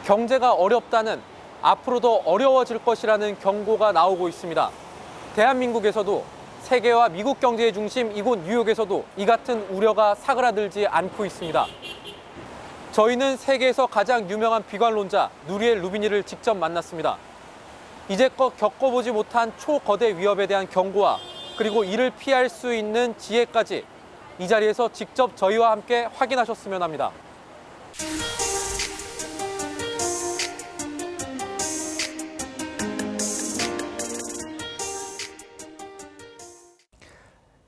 경제가 어렵다는, 앞으로도 어려워질 것이라는 경고가 나오고 있습니다. 대한민국에서도 세계와 미국 경제의 중심 이곳 뉴욕에서도 이 같은 우려가 사그라들지 않고 있습니다. 저희는 세계에서 가장 유명한 비관론자 누리엘 루비니를 직접 만났습니다. 이제껏 겪어보지 못한 초거대 위협에 대한 경고와 그리고 이를 피할 수 있는 지혜까지 이 자리에서 직접 저희와 함께 확인하셨으면 합니다.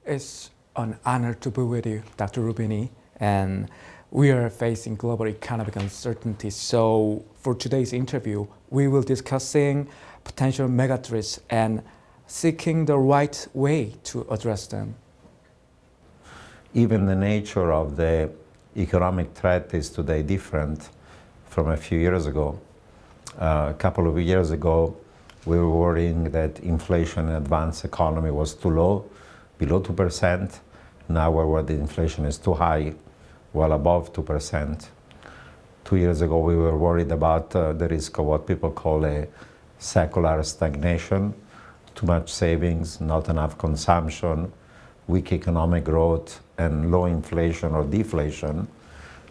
It's an honor to be with you, Dr. Rubini, and we are facing global economic uncertainty. So for today's interview, we will discussing potential megathreats and seeking the right way to address them. Even the nature of the economic threat is today different from a few years ago. A couple of years ago, we were worrying that inflation in advanced economy was too low, below 2%. Now we're worried the inflation is too high, well above 2%. 2 years ago, we were worried about the risk of what people call a secular stagnation, too much savings, not enough consumption, weak economic growth, and low inflation or deflation.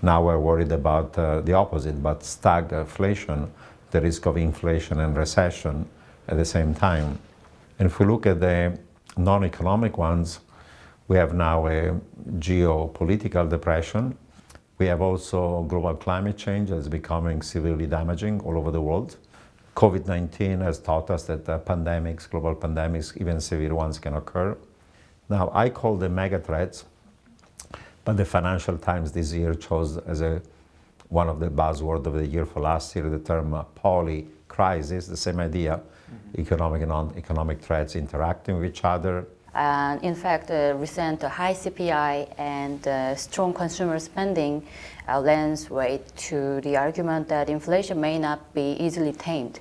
Now we're worried about the opposite, but stagflation, the risk of inflation and recession at the same time. And if we look at the non-economic ones, we have now a geopolitical depression. We have also global climate change that's becoming severely damaging all over the world. COVID-19 has taught us that pandemics, global pandemics, even severe ones can occur. Now, I call them mega threats, but the Financial Times this year chose as one of the buzzwords of the year for last year the term poly-crisis, the same idea, economic and non-economic threats interacting with each other. And in fact, recent high CPI and strong consumer spending lends weight to the argument that inflation may not be easily tamed.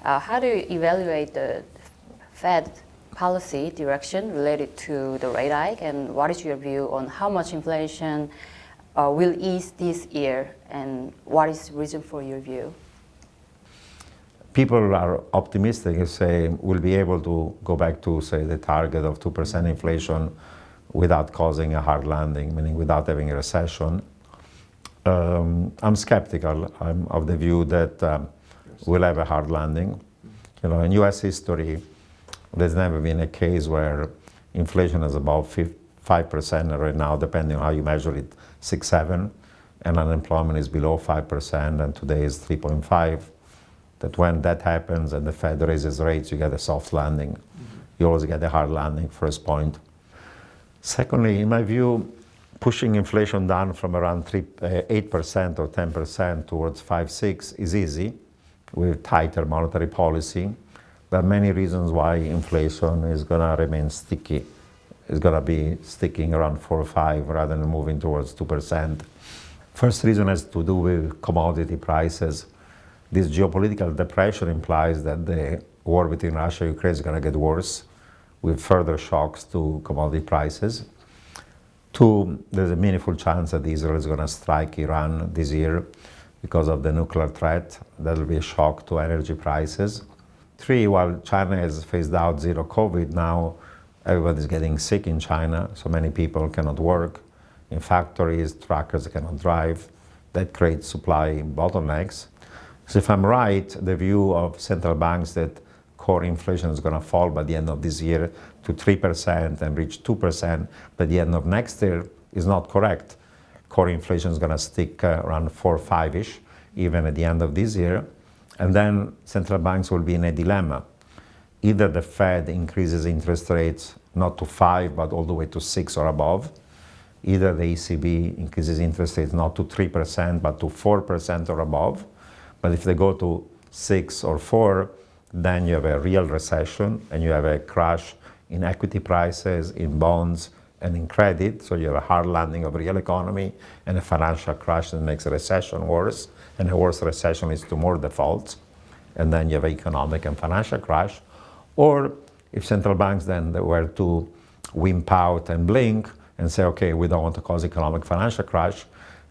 How do you evaluate the Fed policy direction related to the rate hike, and what is your view on how much inflation will ease this year, and what is the reason for your view? People are optimistic and say we'll be able to go back to, say, the target of 2% inflation without causing a hard landing, meaning without having a recession. I'm skeptical. I'm of the view that we'll have a hard landing. You know, in U.S. history, there's never been a case where inflation is above 5%, right now, depending on how you measure it, 6, 7, and unemployment is below 5%, and today is 3.5. That when that happens and the Fed raises rates, you get a soft landing. You always get a hard landing, first point. Secondly, in my view, pushing inflation down from around 8% or 10% towards 5, 6 is easy with tighter monetary policy. There are many reasons why inflation is going to remain sticky. It's going to be sticking around 4 or 5 rather than moving towards 2%. First reason has to do with commodity prices. This geopolitical depression implies that the war between Russia and Ukraine is going to get worse with further shocks to commodity prices. 2, there's a meaningful chance that Israel is going to strike Iran this year because of the nuclear threat. That will be a shock to energy prices. 3, while China has phased out zero COVID, now everybody's getting sick in China, so many people cannot work in factories, truckers cannot drive. That creates supply bottlenecks. So if I'm right, the view of central banks that core inflation is going to fall by the end of this year to 3% and reach 2% by the end of next year is not correct. Core inflation is going to stick around 4 or 5-ish, even at the end of this year. And then central banks will be in a dilemma. Either the Fed increases interest rates not to 5, but all the way to 6 or above. Either the ECB increases interest rates not to 3%, but to 4% or above. But if they go to 6 or 4, then you have a real recession and you have a crash in equity prices, in bonds, and in credit. So you have a hard landing of the real economy and a financial crash that makes a recession worse. And a worse recession leads to more defaults. And then you have an economic and financial crash. Or if central banks then were to wimp out and blink and say, okay, we don't want to cause economic financial crash,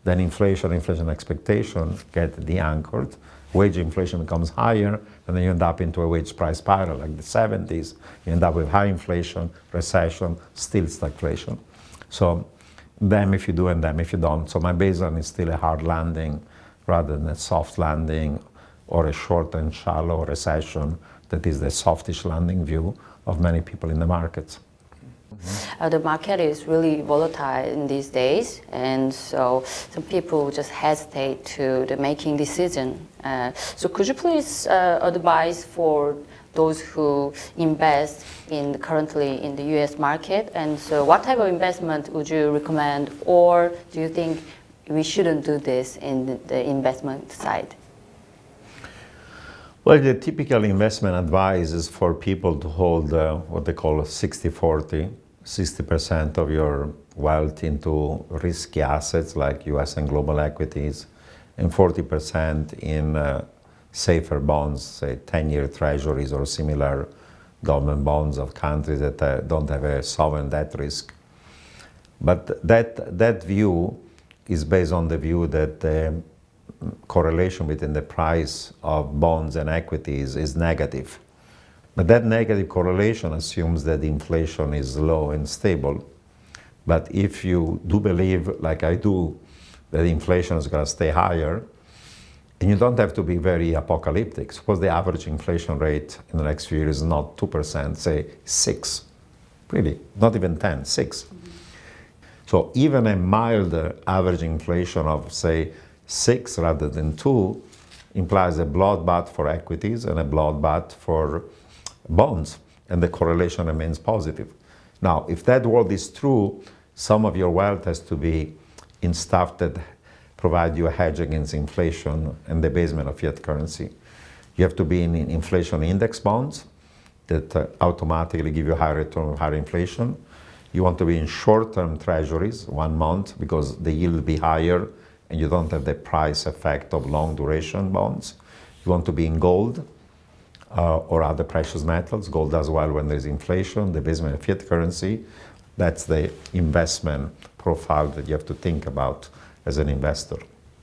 then inflation expectation get de-anchored, wage inflation becomes higher, and then you end up into a wage price spiral like the 70s. You end up with high inflation, recession, still stagflation. So them if you do and them if you don't. So my baseline is still a hard landing rather than a soft landing or a short and shallow recession that is the softish landing view of many people in the markets. The market is really volatile in these days, and so some people just hesitate to the making decision. So could you please advise for those who invest currently in the U.S. market, and so what type of investment would you recommend, or do you think we shouldn't do this in the investment side? Well, the typical investment advice is for people to hold what they call 60-40, 60% of your wealth into risky assets like US and global equities, and 40% in safer bonds, say 10-year treasuries or similar government bonds of countries that don't have a sovereign debt risk. But that view is based on the view that the correlation between the price of bonds and equities is negative. But that negative correlation assumes that inflation is low and stable. But if you do believe, like I do, that inflation is going to stay higher, and you don't have to be very apocalyptic. Suppose the average inflation rate in the next few years is not 2%, say 6. Really, not even 10, 6. So even a mild average inflation of, say, 6 rather than 2 implies a bloodbath for equities and a bloodbath for bonds, and the correlation remains positive. Now, if that world is true, some of your wealth has to be in stuff that provide you a hedge against inflation and the basement of fiat currency. You have to be in inflation index bonds that automatically give you higher return of higher inflation. You want to be in short-term treasuries, 1 month, because the yield will be higher and you don't have the price effect of long duration bonds. You want to be in gold or other precious metals. Gold does well when there's inflation, the basement of fiat currency. That's the investment profile that you have to think about as an investor.